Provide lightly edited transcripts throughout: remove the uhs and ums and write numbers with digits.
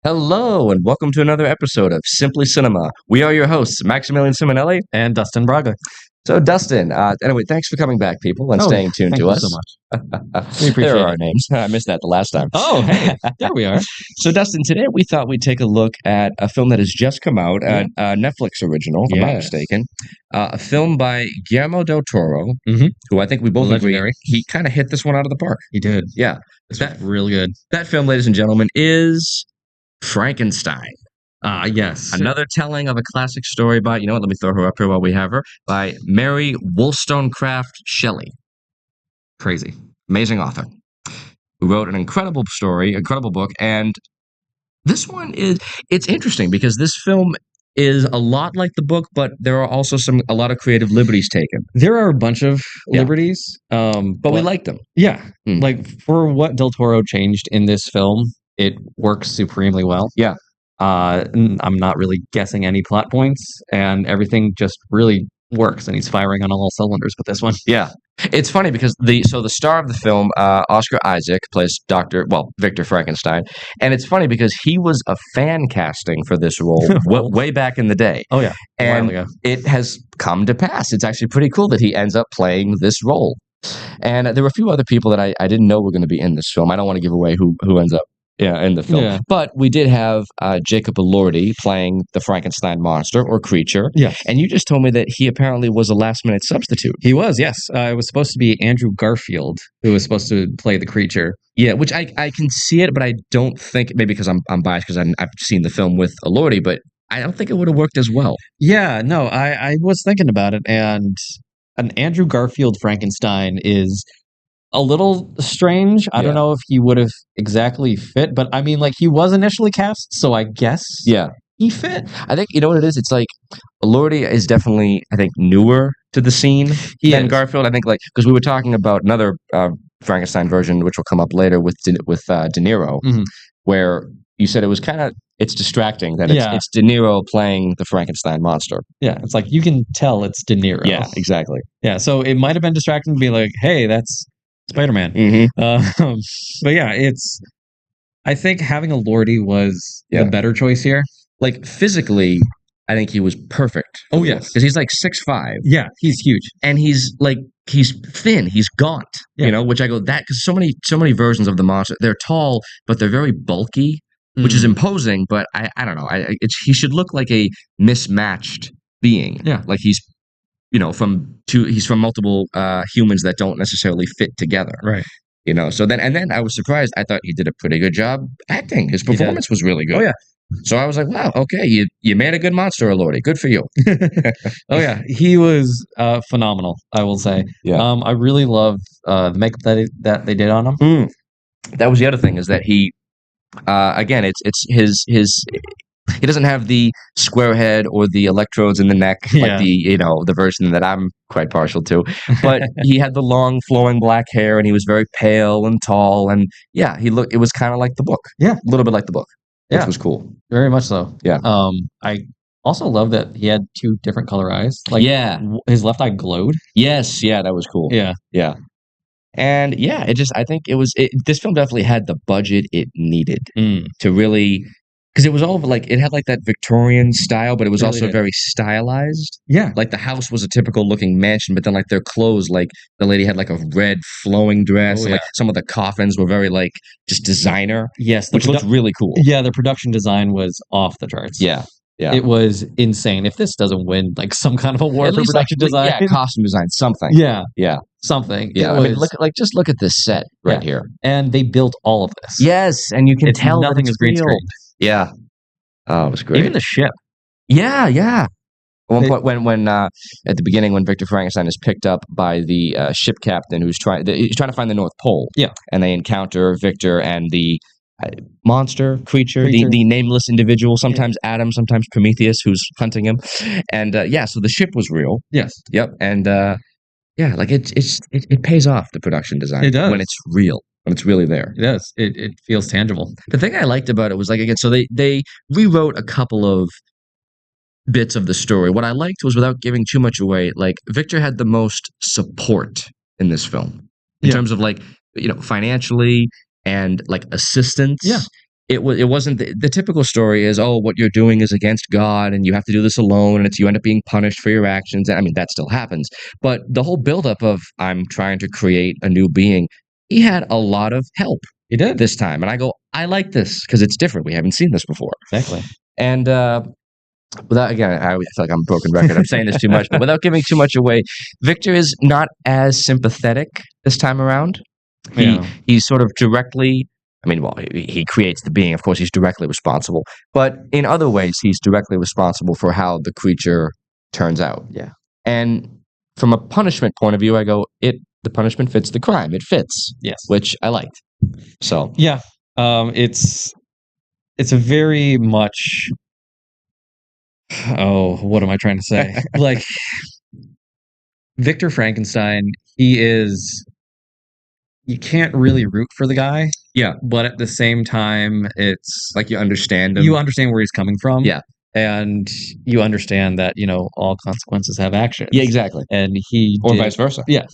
Hello, and welcome to another episode of Simply Cinema. We are your hosts, Maximilian Simonelli. And Dustin Braga. So, Dustin, anyway, thanks for coming back, people, and staying tuned thank to you us. so much. We There appreciate are our it. names. I missed that the last time. Oh, hey, there we are. So, Dustin, today we thought we'd take a look at a film that has just come out, a Netflix original, if I'm not Yes. mistaken. A film by Guillermo del Toro, Mhm. who I think we both Legendary. agree he kind of hit this one out of the park. He did. Yeah. This was really good. That film, ladies and gentlemen, is Frankenstein. Yes. Another telling of a classic story by, you know what, let me throw her up here while we have her, by Mary Wollstonecraft Shelley. Crazy. Amazing author. Who wrote an incredible story, incredible book, and this one it's interesting because this film is a lot like the book, but there are also a lot of creative liberties taken. There are a bunch of Yeah. liberties. But we like them. Yeah. Hmm. Like, for what Del Toro changed in this film, it works supremely well. Yeah. I'm not really guessing any plot points, and everything just really works, and he's firing on all cylinders with this one. Yeah. It's funny because the star of the film, Oscar Isaac, plays Victor Frankenstein. And it's funny because he was a fan casting for this role way back in the day. Oh, yeah. A while And ago. it has come to pass. It's actually pretty cool that he ends up playing this role. And there were a few other people that I didn't know were going to be in this film. I don't want to give away who ends up in the film. Yeah. But we did have Jacob Elordi playing the Frankenstein monster or creature. Yes. And you just told me that he apparently was a last-minute substitute. He was, yes. It was supposed to be Andrew Garfield who was supposed to play the creature. Yeah, which I can see it, but I don't think, maybe because I'm biased because I've seen the film with Elordi, but I don't think it would have worked as well. Yeah, no, I was thinking about it, and an Andrew Garfield Frankenstein is a little strange. I Yeah. don't know if he would have exactly fit, but I mean, like, he was initially cast, so I guess Yeah. he fit. I think, you know what it is? It's like, Elordi is definitely, I think, newer to the scene than is. Garfield. I think, like, because we were talking about another Frankenstein version, which will come up later with De Niro, Mhm. where you said it was kind of, it's distracting that Yeah. it's De Niro playing the Frankenstein monster. Yeah, it's like you can tell it's De Niro. Yeah, exactly. Yeah, so it might have been distracting to be like, hey, that's Spider-Man. Mm-hmm. But yeah, I think having a Lordy was Yeah. the better choice here. Like, physically, I think he was perfect. Oh, yes. Because he's like 6'5". Yeah, he's huge. And he's thin, he's gaunt, Yeah. which I go, that, because so many versions of the monster, they're tall, but they're very bulky, which is imposing, but I don't know. He should look like a mismatched being. Yeah. Like he's from multiple humans that don't necessarily fit together. Right. So then I was surprised. I thought he did a pretty good job acting. His performance was really good. Oh, yeah. So I was like, wow, okay, you made a good monster, Elordi. Good for you. Oh yeah, he was phenomenal, I will say. Yeah. I really love the makeup that they did on him. That was the other thing, is that he again, it's his he doesn't have the square head or the electrodes in the neck like the version that I'm quite partial to, but he had the long flowing black hair and he was very pale and tall, and yeah, it was kind of like the book. Yeah. A little bit like the book. Which Yeah. was cool. Very much so. Yeah. I also love that he had two different color eyes. Like, Yeah. his left eye glowed. Yes, yeah, that was cool. Yeah. Yeah. And yeah, I think this film definitely had the budget it needed to really, because it was all like, it had like that Victorian style, but it was Really also did. very stylized. Yeah. Like the house was a typical looking mansion, but then like their clothes, like the lady had like a red flowing dress, Oh, and like yeah. some of the coffins were very like just designer, Yes. which looked really cool. Yeah, the production design was off the charts. Yeah. Yeah. It was insane. If this doesn't win like some kind of award At for least production design. yeah, costume design, something. Yeah. Yeah. Something. Yeah. It I mean, was- just look at this set right Yeah. here. and they built all of this. Yes, and you can It's tell that nothing it's is green real. screen. Yeah. Oh, it was great. Even the ship. Yeah, yeah. At one They- point, when at the beginning, when Victor Frankenstein is picked up by the ship captain he's trying to find the North Pole. Yeah. And they encounter Victor and the creature, Creature. the nameless individual, sometimes Adam, sometimes Prometheus, who's hunting him. And so the ship was real. Yes. Yep. And yeah, like it pays off, the production design. It does. When it's real. When it's really there. It does. It feels tangible. The thing I liked about it was, like, again, so they rewrote a couple of bits of the story. What I liked was, without giving too much away, like, Victor had the most support in this film in Yeah. terms of, like, financially and like assistance. Yeah. it wasn't the typical story is, oh, what you're doing is against God and you have to do this alone and you end up being punished for your actions. I mean, that still happens. But the whole buildup of I'm trying to create a new being, he had a lot of help. He did this time. And I go, I like this because it's different. We haven't seen this before. exactly. And without, again, I feel like I'm a broken record. I'm saying this too much, but without giving too much away, Victor is not as sympathetic this time around. He's sort of directly, I mean, well, he creates the being. Of course, he's directly responsible. But in other ways, he's directly responsible for how the creature turns out. Yeah. And from a punishment point of view, I go, the punishment fits the crime. It fits. Yes. Which I liked. So yeah, it's a very much. Oh, what am I trying to say? Like Victor Frankenstein, he is. You can't really root for the guy. Yeah, but at the same time, it's like you understand him. You understand where he's coming from. Yeah. And you understand that, all consequences have actions. Yeah, exactly. And vice versa. Yeah.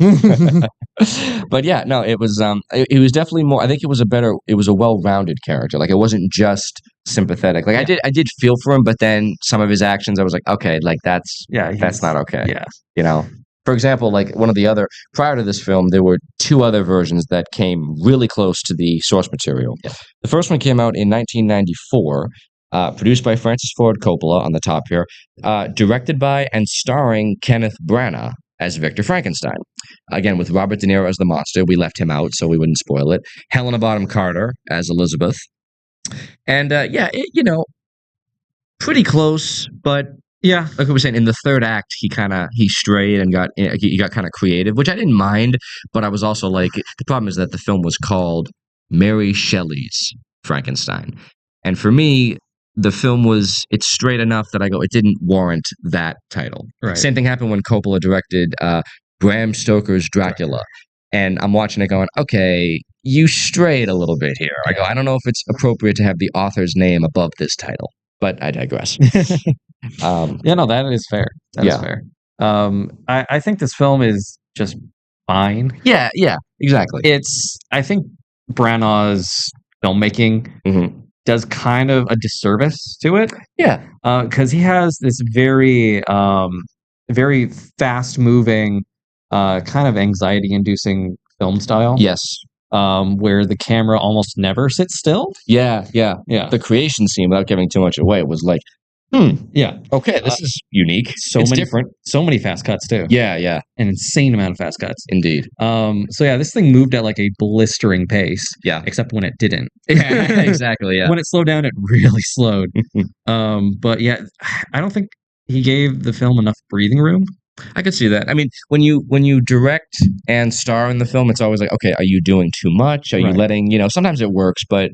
But yeah, no, it was definitely more, I think it was a well-rounded character. Like it wasn't just sympathetic. Like I did feel for him, but then some of his actions I was like, okay, like that's not okay. Yeah. For example, like prior to this film, there were two other versions that came really close to the source material. Yeah. The first one came out in 1994. Produced by Francis Ford Coppola on the top here, directed by and starring Kenneth Branagh as Victor Frankenstein. Again, with Robert De Niro as the monster. We left him out so we wouldn't spoil it. Helena Bonham Carter as Elizabeth. And pretty close, but yeah, like I was saying, in the third act, he strayed and got kind of creative, which I didn't mind, but I was also like, the problem is that the film was called Mary Shelley's Frankenstein. And for me, the film it's straight enough that I go, it didn't warrant that title. Right. Same thing happened when Coppola directed Bram Stoker's Dracula. And I'm watching it going, okay, you strayed a little bit here. I go, I don't know if it's appropriate to have the author's name above this title, but I digress. That is fair. That is fair. I think this film is just fine. Yeah, exactly. I think Branagh's filmmaking does kind of a disservice to it. Yeah. Because he has this very, very fast-moving, kind of anxiety-inducing film style. Yes. Where the camera almost never sits still. Yeah. The creation scene, without giving too much away, was like, yeah. Okay, this is unique. It's different. So many fast cuts too. Yeah. An insane amount of fast cuts. Indeed. So yeah, this thing moved at like a blistering pace. Yeah. Except when it didn't. Yeah, exactly. Yeah. When it slowed down, it really slowed. But yeah, I don't think he gave the film enough breathing room. I could see that. I mean, when you direct and star in the film, it's always like, okay, are you doing too much? Are you letting, sometimes it works, but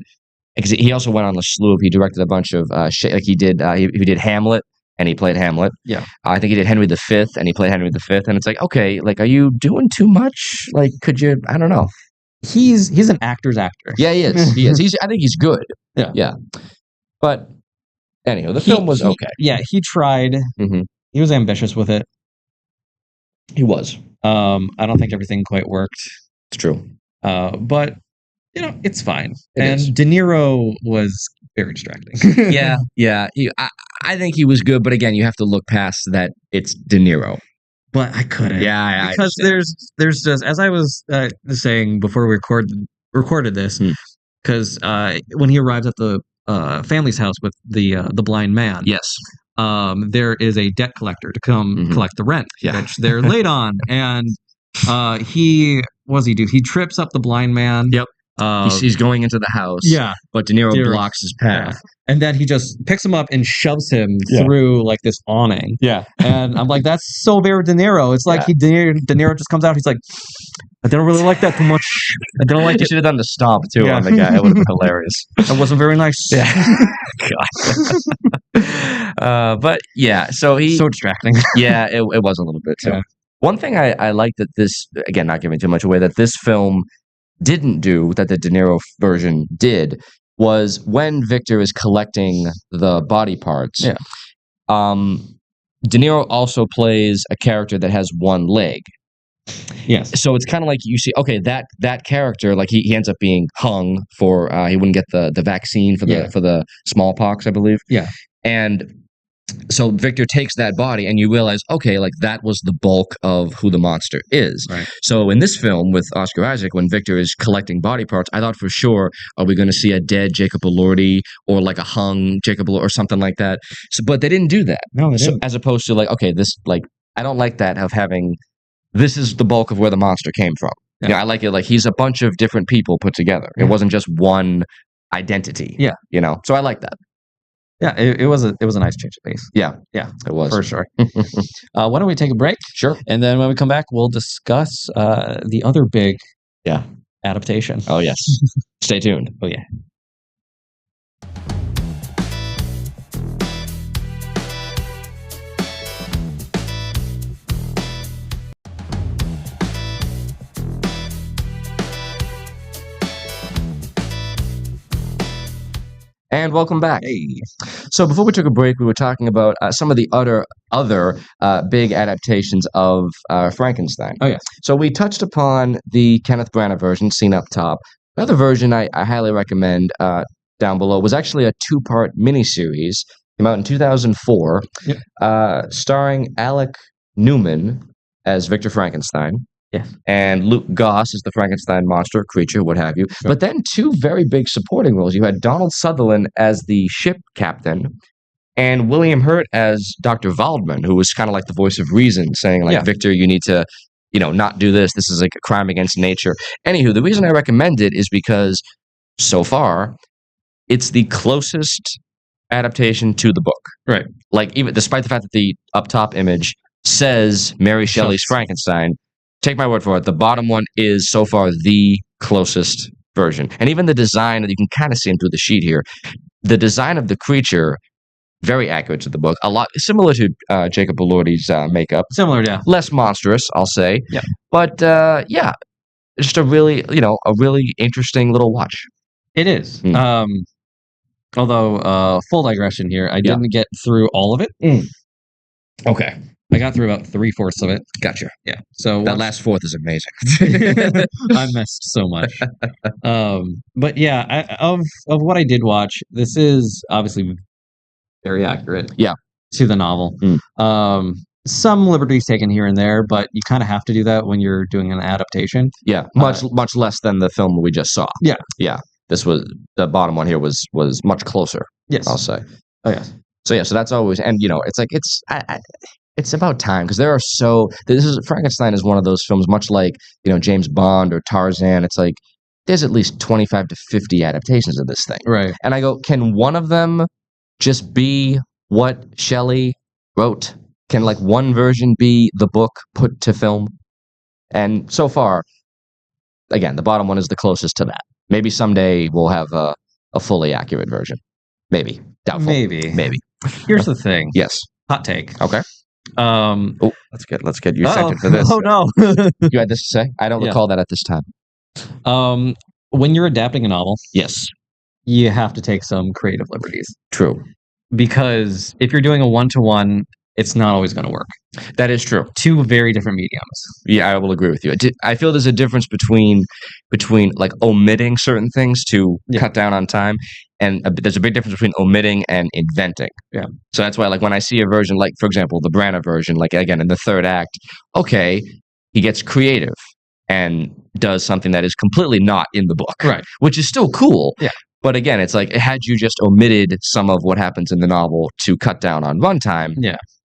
because he also went on a slew of, he directed a bunch of like he did Hamlet and he played Hamlet. Yeah. I think he did Henry V and he played Henry V, and it's like, okay, like, are you doing too much? Like, could you, I don't know. He's an actor's actor. Yeah, he is. I think he's good. Yeah. But anyhow, the film was okay. Yeah, he tried. He was ambitious with it. He was. I don't think everything quite worked. It's true. But it's fine. It is. De Niro was very distracting. Yeah. I think he was good, but again, you have to look past that. It's De Niro. But I couldn't. Yeah, because there's just, as I was saying before we recorded this, because when he arrives at the family's house with the blind man, yes, there is a debt collector to come collect the rent, which they're late on, and what does he do? He trips up the blind man. Yep. He's going into the house. Yeah. But De Niro blocks his path. Yeah. And then he just picks him up and shoves him through like this awning. Yeah. And I'm like, that's so very De Niro. It's like De Niro just comes out. He's like, I don't really like that too much. I don't like it. You should have done the stomp too on the guy. It would have been hilarious. That wasn't very nice. Yeah. God. But yeah, so distracting. Yeah, it was a little bit too. Yeah. One thing I like that this, again, not giving too much away, that this film didn't do, that the De Niro version did, was when Victor is collecting the body parts. Yeah. De Niro also plays a character that has one leg. Yes. So it's kind of like you see, okay, that character, like he ends up being hung for he wouldn't get the vaccine for the smallpox, I believe. Yeah. And so Victor takes that body, and you realize, okay, like that was the bulk of who the monster is. Right. So in this film with Oscar Isaac, when Victor is collecting body parts, I thought for sure, are we going to see a dead Jacob Elordi or like a hung Jacob Elordi or something like that? So, but they didn't do that. No, they didn't. As opposed to like, okay, this like I don't like that of having this is the bulk of where the monster came from. Yeah. You know, I like it like he's a bunch of different people put together. It wasn't just one identity. Yeah. You know, so I like that. Yeah, it was a nice change of pace. Yeah, it was for sure. Why don't we take a break? Sure. And then when we come back, we'll discuss the other big adaptation. Oh yes. Stay tuned. Oh yeah. And welcome back. Hey. So before we took a break, we were talking about some of the other big adaptations of Frankenstein. Oh yeah. So we touched upon the Kenneth Branagh version, seen up top. Another version I highly recommend down below was actually a 2-part miniseries. Came out in 2004, starring Alec Newman as Victor Frankenstein. Yeah. And Luke Goss is the Frankenstein monster, creature, what have you. Sure. But then 2 very big supporting roles. You had Donald Sutherland as the ship captain and William Hurt as Dr. Waldman, who was kind of like the voice of reason, saying like, Victor, you need to, not do this. This is like a crime against nature. Anywho, the reason I recommend it is because so far it's the closest adaptation to the book. Right. Like even despite the fact that the up top image says Mary Shelley's Frankenstein, take my word for it, the bottom one is so far the closest version. And even the design, you can kind of see him through the sheet here. The design of the creature, very accurate to the book. A lot similar to Jacob Elordi's makeup. Similar, yeah. Less monstrous, I'll say. Yeah. But just a really interesting little watch. It is. Although, full digression here, I didn't get through all of it. Okay. I got through about 3/4 of it. Gotcha. Yeah. So that last fourth is amazing. I missed so much. But yeah, of what I did watch, this is obviously very accurate. Yeah. To the novel. Some liberties taken here and there, but you kind of have to do that when you're doing an adaptation. Yeah. Much less than the film we just saw. Yeah. Yeah. This was the bottom one here was much closer. Yes. I'll say. Oh yes. So so that's always, and it's like it's about time because Frankenstein is one of those films, much like James Bond or Tarzan. It's like there's at least 25 to 50 adaptations of this thing, right? And I go, can one of them just be what Shelley wrote? Can like one version be the book put to film? And so far, again, the bottom one is the closest to that. Maybe someday we'll have a fully accurate version. Maybe. Doubtful. Maybe. Here's the thing. Yes. Hot take. Okay. Let's get your second for this. Oh no. You had this to say? I don't recall that at this time. When you're adapting a novel, yes, you have to take some creative liberties. True. Because if you're doing a 1-to-1, it's not always going to work. That is true. 2 very different mediums. Yeah, I will agree with you. I feel there's a difference between like omitting certain things to cut down on time, and there's a big difference between omitting and inventing. Yeah. So that's why, like, when I see a version, like for example, the Branagh version, like again in the 3rd act, okay, he gets creative and does something that is completely not in the book, right? Which is still cool. Yeah. But again, it's like had you just omitted some of what happens in the novel to cut down on runtime,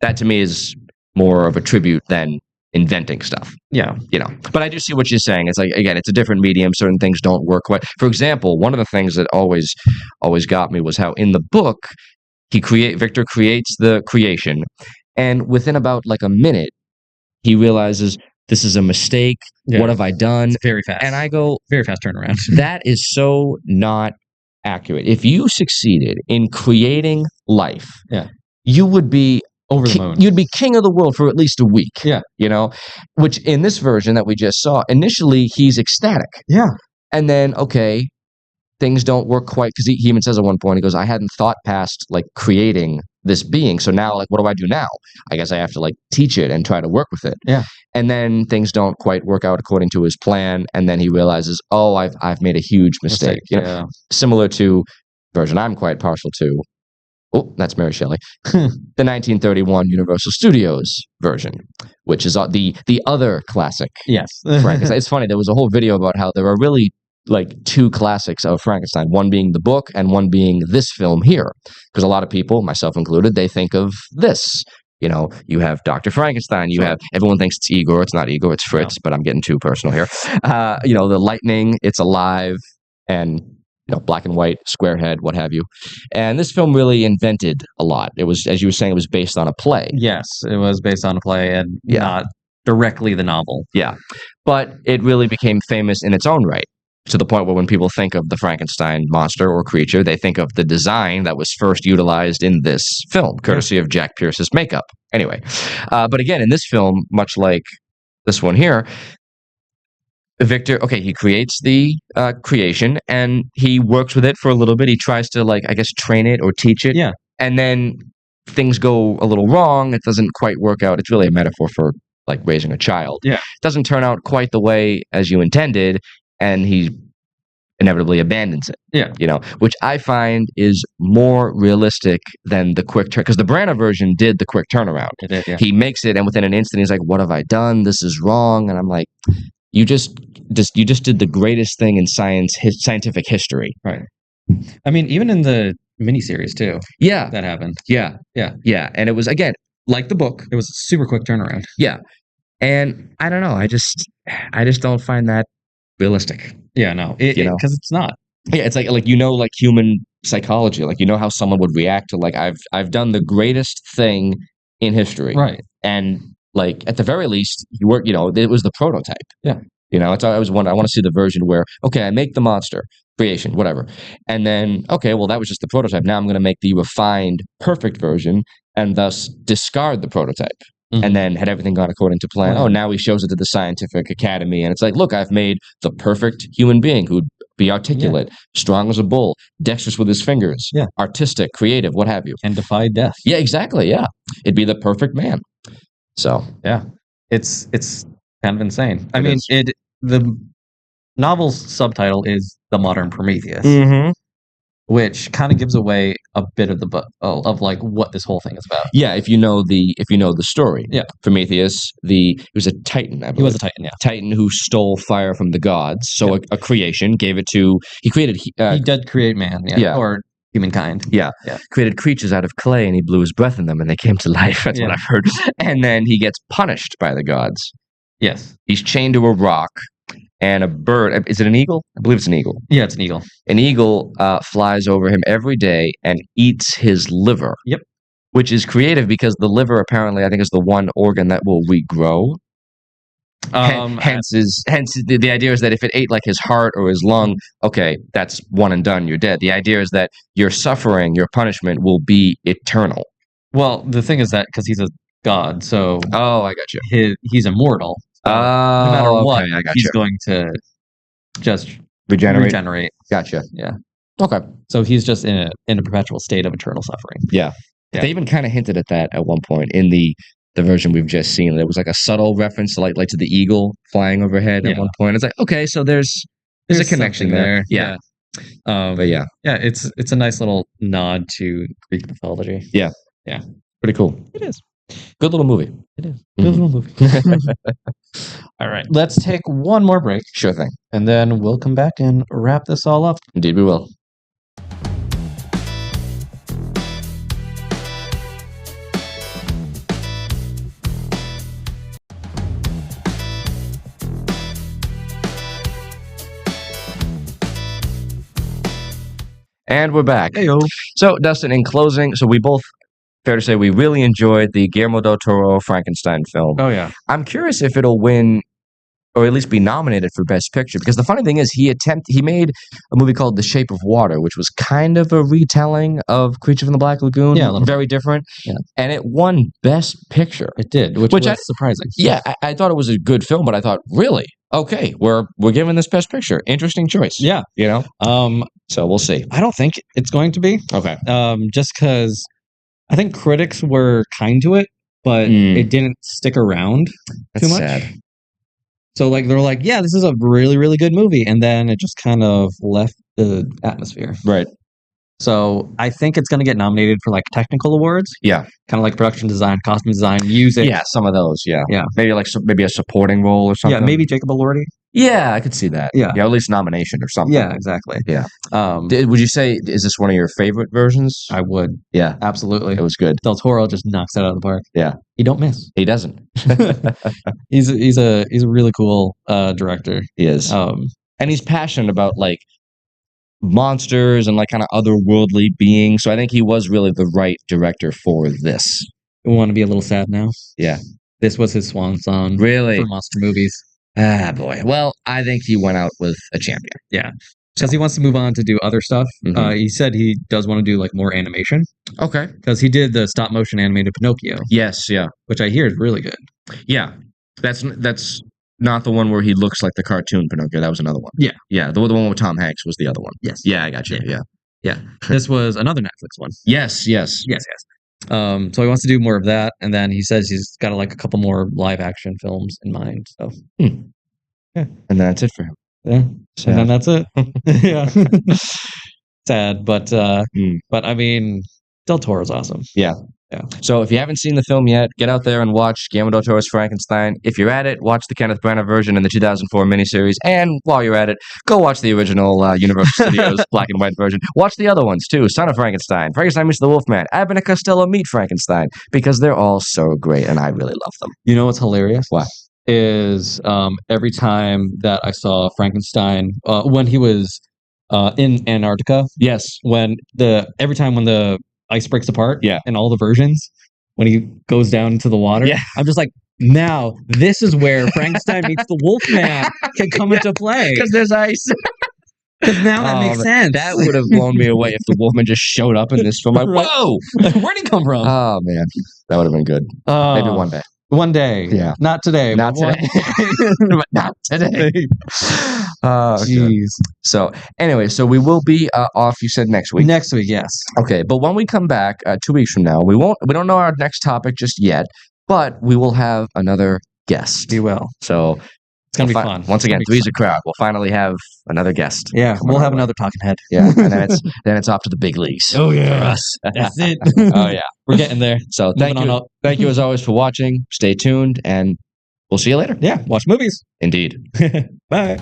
that to me is more of a tribute than inventing stuff. Yeah. But I do see what you're saying. It's like, again, it's a different medium. Certain things don't work quite. For example, one of the things that always got me was how in the book, Victor creates the creation. And within about like a minute, he realizes this is a mistake. Yeah. What have I done? It's very fast. And I go, very fast turnaround. That is so not accurate. If you succeeded in creating life, you would be over the moon. You'd be king of the world for at least a week. Yeah. Which in this version that we just saw, initially he's ecstatic. Yeah. And then, okay, things don't work quite, because he even says at one point, he goes, I hadn't thought past like creating this being. So now, like, what do I do now? I guess I have to like teach it and try to work with it. Yeah. And then things don't quite work out according to his plan, and then he realizes, oh, I've made a huge mistake. You know, Yeah. similar to version I'm quite partial to. Oh, that's Mary Shelley. The 1931 Universal Studios version, which is the other classic. Yes. Frankenstein. It's funny. There was a whole video about how there are really like two classics of Frankenstein, one being the book and one being this film here. Because a lot of people, myself included, they think of this. You know, you have Dr. Frankenstein, you have, everyone thinks it's Igor. It's not Igor, it's Fritz, but I'm getting too personal here. You know, the lightning, it's alive, and, you know, black and white, square head, what have you. And this film really invented a lot. It was, as you were saying, it was based on a play. Yes, it was based on a play and not directly the novel. Yeah. But it really became famous in its own right, to the point where when people think of the Frankenstein monster or creature, they think of the design that was first utilized in this film, courtesy of Jack Pierce's makeup. Anyway, but again, in this film, much like this one here, Victor, okay, he creates the creation and he works with it for a little bit. He tries to, like, I guess, train it or teach it. Yeah. And then things go a little wrong. It doesn't quite work out. It's really a metaphor for, like, raising a child. Yeah. It doesn't turn out quite the way as you intended, and he inevitably abandons it. Yeah. You know, which I find is more realistic than the quick turn, because the Branagh version did the quick turnaround. It did, yeah. He makes it, and within an instant, he's like, "What have I done? This is wrong." And I'm like, "You just did the greatest thing in scientific history." Right. I mean, even in the miniseries too. Yeah, that happened. Yeah, and it was, again, like the book. It was a super quick turnaround. Yeah, and I don't know. I just don't find that realistic. Yeah, no, because it's not. Yeah, it's like human psychology. Like, you know how someone would react to, like, I've done the greatest thing in history, right? And, like, at the very least, you know, it was the prototype. Yeah. You know, I want to see the version where, okay, I make the monster, creation, whatever. And then, okay, well, that was just the prototype. Now I'm going to make the refined, perfect version and thus discard the prototype. Mm-hmm. And then, had everything gone according to plan, oh, now he shows it to the scientific academy. And it's like, look, I've made the perfect human being who'd be articulate, strong as a bull, dexterous with his fingers, artistic, creative, what have you. And defy death. Yeah, exactly. Yeah. It'd be the perfect man. So, yeah, it's kind of insane. I mean, the novel's subtitle is The Modern Prometheus, which kind of gives away a bit of the book of like what this whole thing is about. Yeah, if you know the story. Yeah, Prometheus, he was a Titan. I believe. He was a Titan. Yeah, Titan who stole fire from the gods. So a creation, gave it to. He created. He did create man. Yeah, or humankind. Yeah. Created creatures out of clay, and he blew his breath in them, and they came to life. That's what I've heard. And then he gets punished by the gods. Yes, he's chained to a rock. And a bird, is it an eagle? I believe it's an eagle. Yeah, it's an eagle. An eagle flies over him every day and eats his liver. Yep. Which is creative because the liver, apparently, I think, is the one organ that will regrow. Hence, the idea is that if it ate like his heart or his lung, okay, that's one and done, you're dead. The idea is that your suffering, your punishment will be eternal. Well, the thing is that because he's a god, so... Oh, I got you. He's immortal. No matter what, he's going to just regenerate. Gotcha. Yeah. Okay. So he's just in a perpetual state of eternal suffering. Yeah. They even kind of hinted at that at one point in the version we've just seen. There was like a subtle reference to like to the eagle flying overhead at one point. It's like, okay, so there's a connection there. Yeah. But yeah, it's a nice little nod to Greek mythology. Yeah. Pretty cool. It is. Good little movie. It is. Good little movie. All right. Let's take one more break. Sure thing. And then we'll come back and wrap this all up. Indeed we will. And we're back. Hey-o. So, Dustin, in closing, so we both, fair to say, we really enjoyed the Guillermo del Toro Frankenstein film. Oh, yeah. I'm curious if it'll win, or at least be nominated for Best Picture, because the funny thing is he made a movie called The Shape of Water, which was kind of a retelling of Creature from the Black Lagoon. Yeah, very different. Yeah. And it won Best Picture. It did, which was surprising. Yeah, I thought it was a good film, but I thought, really? Okay, we're giving this Best Picture. Interesting choice. Yeah. You know? So we'll see. I don't think it's going to be. Okay. Just because I think critics were kind to it, but it didn't stick around too much. Sad. So like they're like, yeah, this is a really, really good movie, and then it just kind of left the atmosphere. Right. So I think it's going to get nominated for like technical awards. Yeah. Kind of like production design, costume design, music. Yeah, some of those. Yeah. Yeah. Maybe maybe a supporting role or something. Yeah, maybe Jacob Elordi. Yeah, I could see that. Yeah. Yeah, at least nomination or something. Yeah, exactly. Yeah. Would you say, is this one of your favorite versions? I would. Yeah. Absolutely. It was good. Del Toro just knocks it out of the park. Yeah. He don't miss. He doesn't. He's a really cool director. He is. And he's passionate about like monsters and like kind of otherworldly beings. So I think he was really the right director for this. We want to be a little sad now. Yeah. This was his swan song. Really? For monster movies. Ah, boy. Well, I think he went out with a champion. Yeah. Because he wants to move on to do other stuff. He said he does want to do like more animation. Okay. Because he did the stop motion animated Pinocchio. Yes, yeah. Which I hear is really good. Yeah. That's not the one where he looks like the cartoon Pinocchio. That was another one. Yeah. Yeah. The one with Tom Hanks was the other one. Yes. Yeah, I got you. Yeah. Yeah. This was another Netflix one. Yes. Yes. So he wants to do more of that, and then he says he's got like a couple more live action films in mind. So yeah, and that's it for him. Yeah, sad. And then that's it. Yeah, sad, but I mean, Del Toro's awesome. Yeah. So if you haven't seen the film yet, get out there and watch Guillermo del Toro's Frankenstein. If you're at it, watch the Kenneth Branagh version and the 2004 miniseries. And while you're at it, go watch the original Universal Studios black and white version. Watch the other ones too. Son of Frankenstein, Frankenstein meets the Wolfman, Abbott and Costello meet Frankenstein, because they're all so great and I really love them. You know what's hilarious? What? Is every time that I saw Frankenstein when he was in Antarctica. Yes. Every time when the ice breaks apart. Yeah. And all the versions when he goes down into the water. Yeah. I'm just like, now this is where Frankenstein meets the Wolfman can come into play. Because there's ice. Because now that makes sense. That would have blown me away if the Wolfman just showed up in this film. Like, whoa! Where'd he come from? Oh, man. That would have been good. Maybe one day. One day. Yeah. Not today. Not today. But not today. Jeez. So anyway, so we will be off, you said next week. Next week, yes. Okay, but when we come back 2 weeks from now, we don't know our next topic just yet, but we will have another guest. We will. So it's gonna be fun. Once again, Three's a Crowd. We'll finally have another guest. Yeah, we'll have another talking head. Yeah, and then it's off to the big leagues. Oh yeah, for us. That's it. Oh yeah, we're getting there. So thank you as always for watching. Stay tuned, and we'll see you later. Yeah, watch movies. Indeed. Bye.